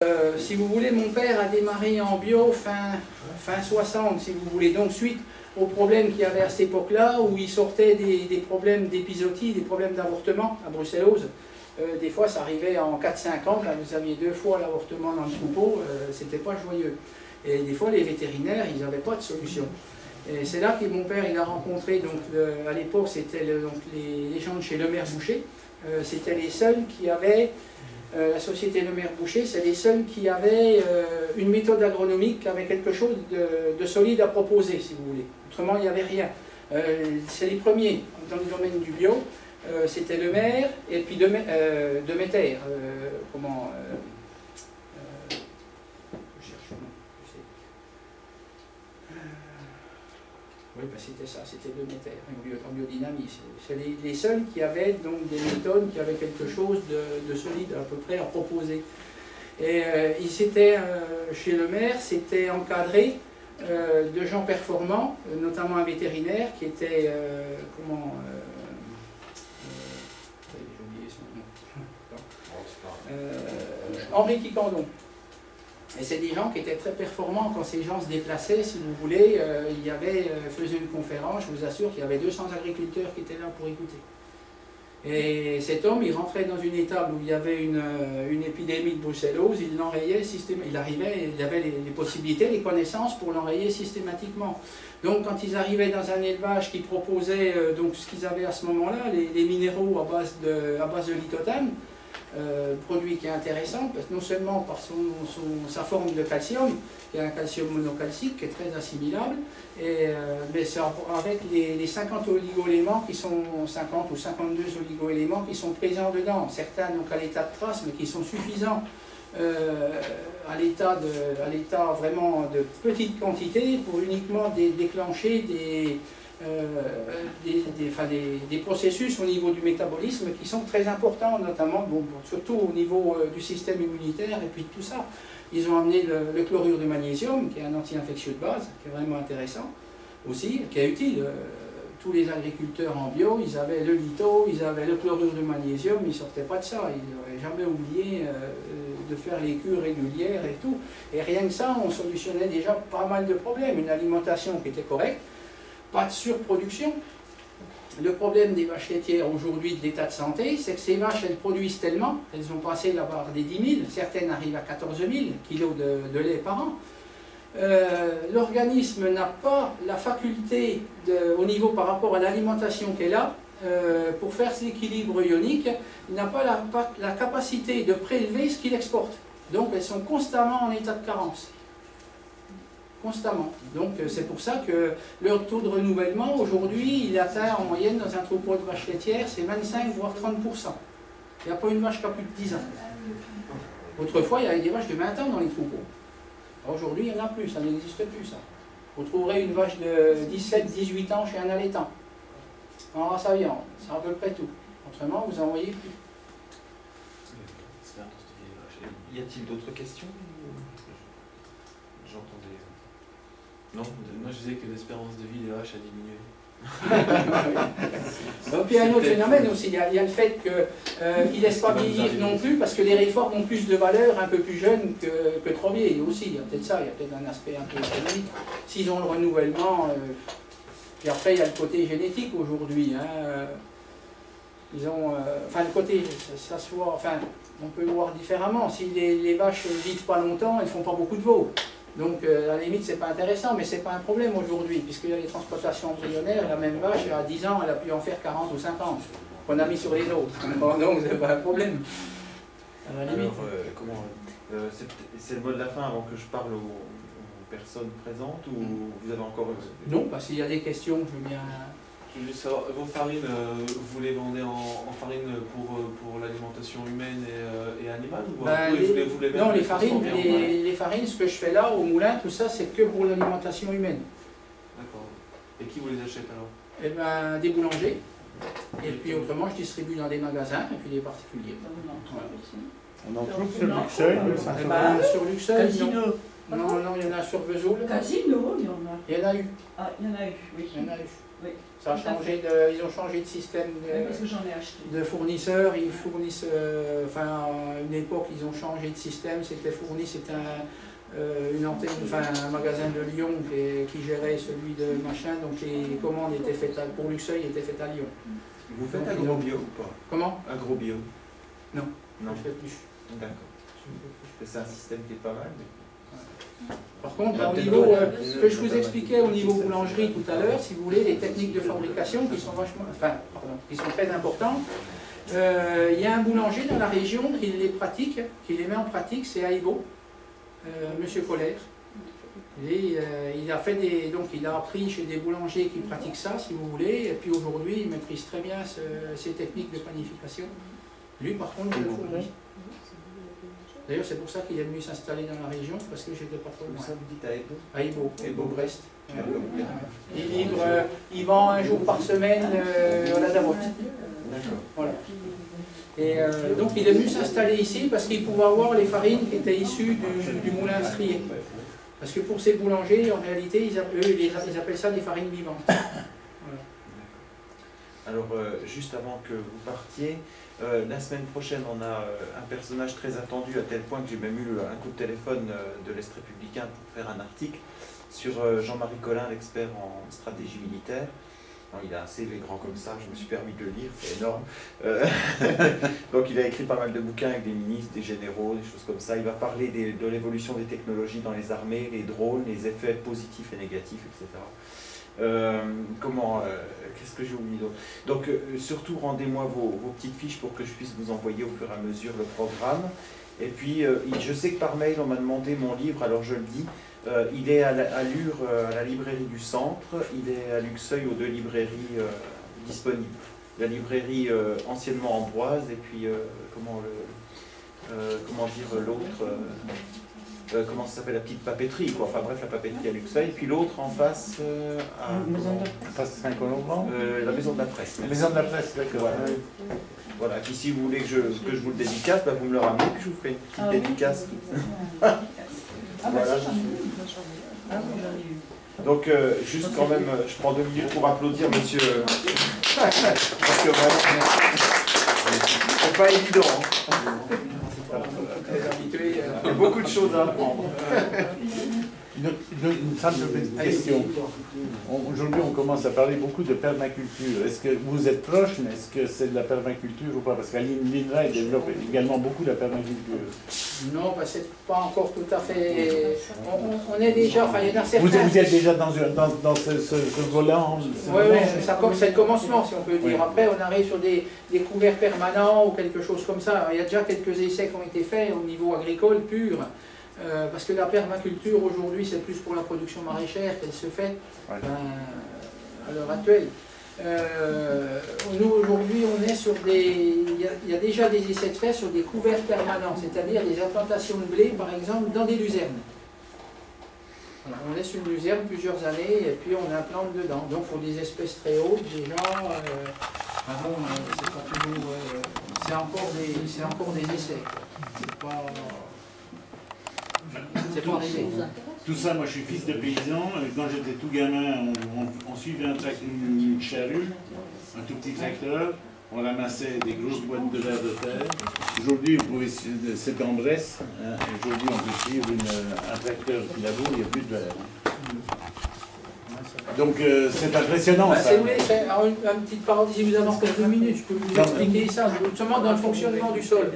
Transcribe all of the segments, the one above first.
Si vous voulez, mon père a démarré en bio fin 60, si vous voulez. Donc, suite aux problèmes qu'il y avait à cette époque-là, où il sortait des problèmes d'épisodie, des problèmes d'avortement à brucellose. Des fois, ça arrivait en 4-5 ans, quand vous aviez 2 fois l'avortement dans le troupeau, c'était pas joyeux. Et des fois, les vétérinaires, ils n'avaient pas de solution. Et c'est là que mon père il a rencontré, donc, à l'époque, c'était les gens de chez Lemaire Boucher. C'était les seuls qui avaient, la société Lemaire Boucher, c'est les seuls qui avaient une méthode agronomique, qui avait quelque chose de solide à proposer, si vous voulez. Autrement, il n'y avait rien. C'est les premiers dans le domaine du bio. C'était Lemaire et puis Demeter. Oui, ben c'était ça, c'était Demeter, en biodynamie. C'est les seuls qui avaient donc des méthodes, qui avaient quelque chose de solide à peu près à proposer. Et chez Lemaire, c'était encadré de gens performants, notamment un vétérinaire qui était, j'ai oublié son nom, Henri Quicandon. Et c'est des gens qui étaient très performants quand ces gens se déplaçaient, si vous voulez. Faisait une conférence, je vous assure qu'il y avait 200 agriculteurs qui étaient là pour écouter. Et cet homme, il rentrait dans une étable où il y avait une épidémie de brucellose, il l'enrayait systématiquement. Il avait les possibilités, les connaissances pour l'enrayer systématiquement. Donc quand ils arrivaient dans un élevage qui proposait donc ce qu'ils avaient à ce moment-là, les minéraux à base de lithotame, produit qui est intéressant, parce que non seulement par sa forme de calcium, qui est un calcium monocalcique, qui est très assimilable, mais avec les 50 oligo-éléments qui sont 50 ou 52 oligo-éléments qui sont présents dedans. Certains donc à l'état de trace, mais qui sont suffisants à l'état vraiment de petite quantité pour uniquement déclencher des processus au niveau du métabolisme qui sont très importants, notamment, surtout au niveau du système immunitaire et puis de tout ça. Ils ont amené le chlorure de magnésium, qui est un anti-infectieux de base, qui est vraiment intéressant aussi, qui est utile. Tous les agriculteurs en bio, ils avaient le litho, ils avaient le chlorure de magnésium, ils ne sortaient pas de ça, ils n'auraient jamais oublié de faire les cures régulières et tout. Et rien que ça, on solutionnait déjà pas mal de problèmes. Une alimentation qui était correcte, pas de surproduction. Le problème des vaches laitières aujourd'hui, de l'état de santé, c'est que ces vaches, elles produisent tellement, elles ont passé la barre des 10 000, certaines arrivent à 14 000 kilos de lait par an. L'organisme n'a pas la faculté, au niveau par rapport à l'alimentation qu'elle a, pour faire cet équilibre ionique, il n'a pas la capacité de prélever ce qu'il exporte. Donc elles sont constamment en état de carence. Constamment. Donc c'est pour ça que leur taux de renouvellement aujourd'hui, il atteint en moyenne dans un troupeau de vaches laitières, c'est 25 voire 30%. Il n'y a pas une vache qui a plus de 10 ans. Autrefois, il y avait des vaches de 20 ans dans les troupeaux. Aujourd'hui, il n'y en a plus, ça n'existe plus ça. Vous trouverez une vache de 17-18 ans chez un allaitant. En race à viande, c'est à peu près tout. Autrement, vous n'en voyez plus. Y a-t-il d'autres questions? J'entendais... Non, moi je disais que l'espérance de vie des vaches a diminué. Donc, il y a un autre phénomène aussi, il y a le fait qu'ils ne laissent pas vieillir non plus, parce que les réformes ont plus de valeur un peu plus jeunes que trop vieilles aussi. Il y a peut-être ça, il y a peut-être un aspect un peu économique. S'ils ont le renouvellement, puis après il y a le côté génétique aujourd'hui. Ils ont, le côté, on peut le voir différemment. Si les vaches ne vivent pas longtemps, elles ne font pas beaucoup de veaux. Donc, à la limite, c'est pas intéressant, mais c'est pas un problème aujourd'hui, puisqu'il y a les transplantations embryonnaires, la même vache, à 10 ans, elle a pu en faire 40 ou 50, qu'on a mis sur les autres. Donc, c'est pas un problème. À la limite. Alors, c'est le mot de la fin avant que je parle aux personnes présentes, ou vous avez encore... Non, parce qu'il y a des questions, je veux bien... Je veux juste savoir, vos farines, vous les vendez en farine pour l'alimentation humaine et animale, ou vous les non, les farines, ce que je fais là, au moulin, tout ça, c'est que pour l'alimentation humaine. D'accord. Et qui vous les achète alors? Eh bien, des boulangers. Et puis autrement, je distribue dans des magasins et puis des particuliers. On en trouve sur Luxeuil, sur Luxeuil, Casino. Non, il y en a sur Vesoul. Casino, il y en a. Il y en a eu. Ah, il y en a eu, oui. Il y en a eu. Oui. Ça a changé ils ont changé de système parce que j'en ai acheté. de fournisseurs. Ils fournissent, enfin, à une époque, ils ont changé de système. C'était fourni, c'était une antenne, enfin, un magasin de Lyon qui gérait celui de machin. Donc les commandes étaient faites pour Luxeuil étaient faites à Lyon. Vous faites agro-bio ou pas? Comment? Agro-bio? Non. Non. Je fais plus. D'accord. C'est un système qui est pas mal. Par contre, au niveau, ce que je vous expliquais au niveau boulangerie tout à l'heure, si vous voulez, les techniques de fabrication qui sont vachement, enfin, pardon, qui sont très importantes. Il y a un boulanger dans la région qui les pratique, qui les met en pratique, c'est Aïbo, Monsieur Colère. Et il a fait donc il a appris chez des boulangers qui pratiquent ça, si vous voulez, et puis aujourd'hui il maîtrise très bien ces techniques de panification. Lui, par contre, je le fournis. D'ailleurs, c'est pour ça qu'il est venu s'installer dans la région, parce que j'étais pas trop loin. Ça vous dites à Aïbo? Aïbo, Aïbo, Brest. Ouais. Il vend un jour par semaine à la Davotte. D'accord. Voilà. Et donc il est venu s'installer ici parce qu'il pouvait avoir les farines qui étaient issues du moulin strié. Parce que pour ces boulangers, en réalité, ils appellent ça des farines vivantes. Voilà. Alors, juste avant que vous partiez, la semaine prochaine, on a un personnage très attendu, à tel point que j'ai même eu un coup de téléphone de l'Est républicain pour faire un article sur Jean-Marie Collin, l'expert en stratégie militaire. Alors, il a un CV grand comme ça, je me suis permis de le lire, c'est énorme. Donc il a écrit pas mal de bouquins avec des ministres, des généraux, des choses comme ça. Il va parler de l'évolution des technologies dans les armées, les drones, les effets positifs et négatifs, etc. Qu'est-ce que j'ai oublié d'autre? Donc surtout rendez-moi vos petites fiches pour que je puisse vous envoyer au fur et à mesure le programme. Et puis je sais que par mail on m'a demandé mon livre, alors je le dis, il est à Lure, à la librairie du centre, il est à Luxeuil aux 2 librairies disponibles. La librairie anciennement Ambroise et puis comment dire l'autre, comment ça s'appelle, la petite papeterie, quoi. Enfin bref, la papeterie à Luxeuil, et puis l'autre en face Face Saint-Colomban, la maison de la presse. la maison de la presse, d'accord. Voilà. Voilà, puis si vous voulez que je vous le dédicace, bah, vous me le ramenez, puis je vous ferai une petite dédicace. Voilà. Donc, juste quand même, je prends 2 minutes pour applaudir monsieur. Parce que vraiment, c'est pas évident. Il y a beaucoup de choses à apprendre. Une simple petite question. Aujourd'hui, on commence à parler beaucoup de permaculture. Est-ce que vous êtes proche, mais est-ce que c'est de la permaculture ou pas? Parce qu'à l'INRA, il développe également beaucoup la permaculture. Non, bah, c'est pas encore tout à fait. On est déjà. Enfin, il y en a certains. Vous êtes déjà dans ce volant? Oui, c'est le commencement, si on peut dire. Après, on arrive sur des couverts permanents ou quelque chose comme ça. Alors, il y a déjà quelques essais qui ont été faits au niveau agricole pur. Parce que la permaculture aujourd'hui c'est plus pour la production maraîchère qu'elle se fait à l'heure actuelle. Nous aujourd'hui on est sur des... Il y a déjà des essais de fait sur des couverts permanents, c'est-à-dire des implantations de blé par exemple dans des luzernes. Alors, on laisse une luzerne plusieurs années et puis on implante dedans. Donc pour des espèces très hautes déjà, c'est pas toujours... c'est encore des essais. C'est pas... Tout ça, moi je suis fils de paysan. Quand j'étais tout gamin, on suivait une charrue, un tout petit tracteur. On ramassait des grosses boîtes de verre de terre. Aujourd'hui, c'est en Bresse. Aujourd'hui, on peut suivre un tracteur qui laboure, il n'y a plus de verre. Donc c'est impressionnant ça. Si vous voulez, une petite parenthèse, si vous avez encore 2 minutes, je peux vous expliquer ça, justement dans le fonctionnement du sol.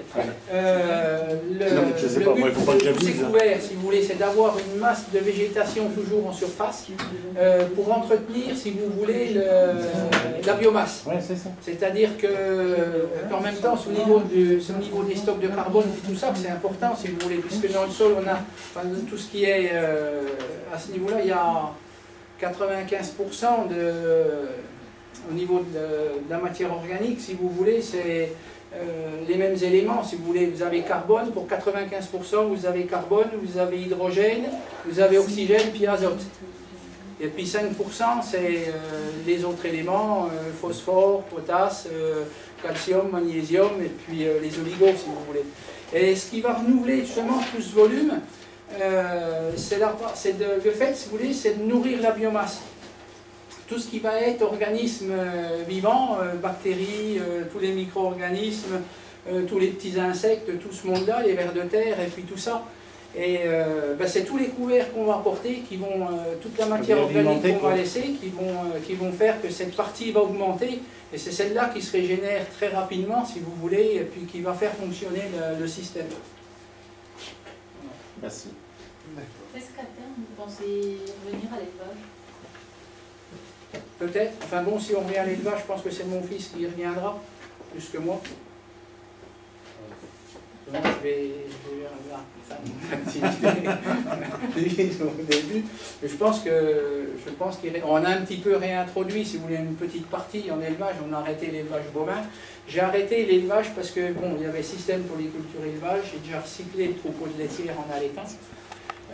Le but de tous ces couverts, si vous voulez, c'est d'avoir une masse de végétation toujours en surface pour entretenir, si vous voulez, la biomasse. Ouais, c'est ça. C'est-à-dire qu'en même temps, c'est au niveau des stocks de carbone et tout ça que c'est important, si vous voulez, puisque dans le sol, on a tout ce qui est à ce niveau-là, il y a 95% au niveau de la matière organique, si vous voulez, c'est les mêmes éléments. Si vous voulez, vous avez carbone, pour 95%, vous avez carbone, vous avez hydrogène, vous avez oxygène, puis azote. Et puis 5%, c'est les autres éléments, phosphore, potasse, calcium, magnésium, et puis les oligos, si vous voulez. Et ce qui va renouveler justement tout ce volume, le fait, si vous voulez, c'est de nourrir la biomasse. tout ce qui va être organismes vivants, bactéries, tous les micro-organismes, tous les petits insectes, tout ce monde-là, les vers de terre et puis tout ça. Et c'est tous les couverts qu'on va apporter, qui vont, toute la matière organique qu'on va laisser, qui vont faire que cette partie va augmenter. Et c'est celle-là qui se régénère très rapidement, si vous voulez, et puis qui va faire fonctionner le système. Merci. Est-ce qu'à terme, vous pensez revenir à l'élevage? Peut-être. Enfin bon, si on revient à l'élevage, je pense que c'est mon fils qui y reviendra, plus que moi. Donc je vais avoir mon activité au début. Mais je pense qu'on a un petit peu réintroduit, si vous voulez, une petite partie en élevage. On a arrêté l'élevage bovin. J'ai arrêté l'élevage parce que, bon, il y avait système pour les cultures élevage. J'ai déjà recyclé le troupeau de laitière en allaitant.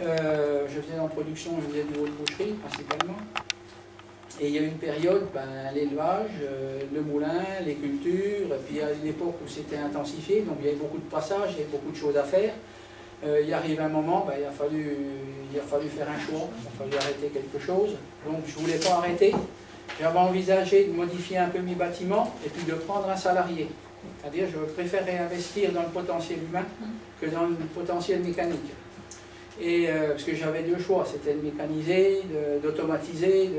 Je faisais en production, je faisais du haut de boucherie principalement. Et il y a eu une période, l'élevage, le moulin, les cultures, et puis à une époque où c'était intensifié, donc il y avait beaucoup de passages, il y avait beaucoup de choses à faire. Il arrive un moment, il a fallu faire un choix, il a fallu arrêter quelque chose. Donc je ne voulais pas arrêter. J'avais envisagé de modifier un peu mes bâtiments et puis de prendre un salarié. C'est-à-dire je préférais investir dans le potentiel humain que dans le potentiel mécanique. Et parce que j'avais deux choix, c'était de mécaniser, d'automatiser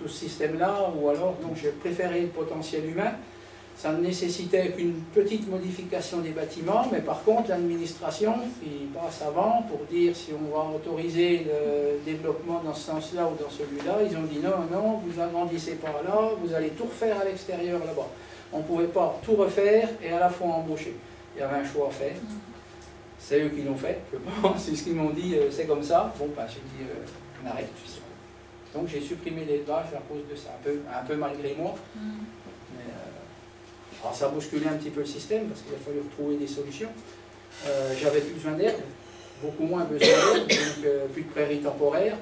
tout ce système-là, ou alors donc je préférais le potentiel humain. Ça ne nécessitait qu'une petite modification des bâtiments, mais par contre l'administration qui passe avant pour dire si on va autoriser le développement dans ce sens-là ou dans celui-là, ils ont dit non, non, vous agrandissez par là, vous allez tout refaire à l'extérieur là-bas. On ne pouvait pas tout refaire et à la fois embaucher. Il y avait un choix à faire. C'est eux qui l'ont fait, je pense, c'est ce qu'ils m'ont dit, c'est comme ça. Bon, j'ai dit, on arrête. Donc j'ai supprimé l'élevage à cause de ça, un peu malgré moi. Mais, alors ça a bousculé un petit peu le système, parce qu'il a fallu retrouver des solutions. J'avais plus besoin d'herbe, beaucoup moins besoin d'herbe, donc plus de prairies temporaires,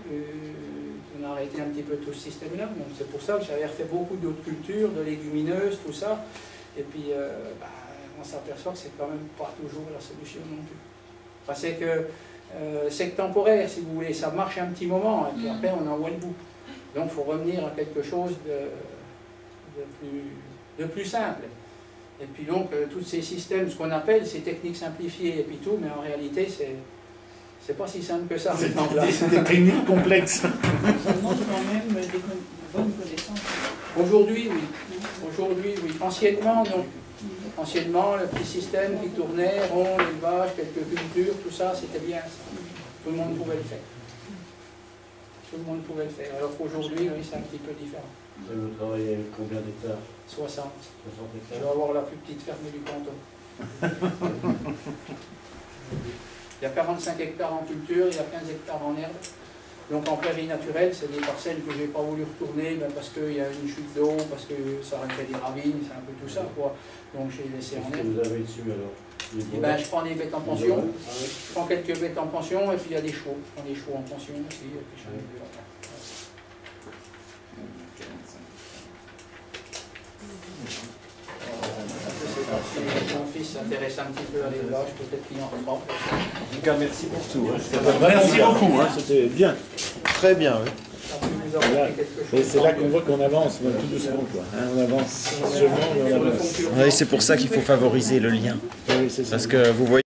on a arrêté un petit peu tout ce système-là. Donc c'est pour ça que j'avais refait beaucoup d'autres cultures, de légumineuses, tout ça. Et puis, on s'aperçoit que c'est quand même pas toujours la solution non plus. Enfin, c'est que temporaire, si vous voulez, ça marche un petit moment, et puis après on en voit le bout. Donc il faut revenir à quelque chose de plus simple. Et puis donc, tous ces systèmes, ce qu'on appelle ces techniques simplifiées et puis tout, mais en réalité, c'est pas si simple que ça. C'est des techniques complexes. Ça demande quand même des bonnes connaissances. Aujourd'hui, oui. Aujourd'hui, oui. Anciennement, non. Anciennement, le petit système qui tournait, rond, l'élevage, quelques cultures, tout ça, c'était bien ça. Tout le monde pouvait le faire. Tout le monde pouvait le faire. Alors qu'aujourd'hui, oui, c'est un petit peu différent. Vous travaillez avec combien d'hectares? 60. 60 Je hectares. vais avoir la plus petite ferme du canton. Il y a 45 hectares en culture, il y a 15 hectares en herbe. Donc en prairie naturelle, c'est des parcelles que je n'ai pas voulu retourner parce qu'il y a une chute d'eau, parce que ça aurait fait des ravines, c'est un peu tout ça, quoi. Donc j'ai laissé en herbe. Qu'est-ce que vous avez dessus alors? Je prends des bêtes en pension, je prends quelques bêtes en pension et puis il y a des chevaux. Je prends des chevaux en pension aussi, et puis j'en ai deux après. Si mon fils s'intéresse un petit peu à l'élevage, peut-être qu'il en reprend. En tout cas, merci pour tout. Merci beaucoup, c'était bien. Très bien, oui. Et c'est là qu'on voit qu'on avance, tout doucement, quoi. On avance, sûrement, mais on avance. Oui, c'est pour ça qu'il faut favoriser le lien. Oui, c'est ça. Parce que vous voyez.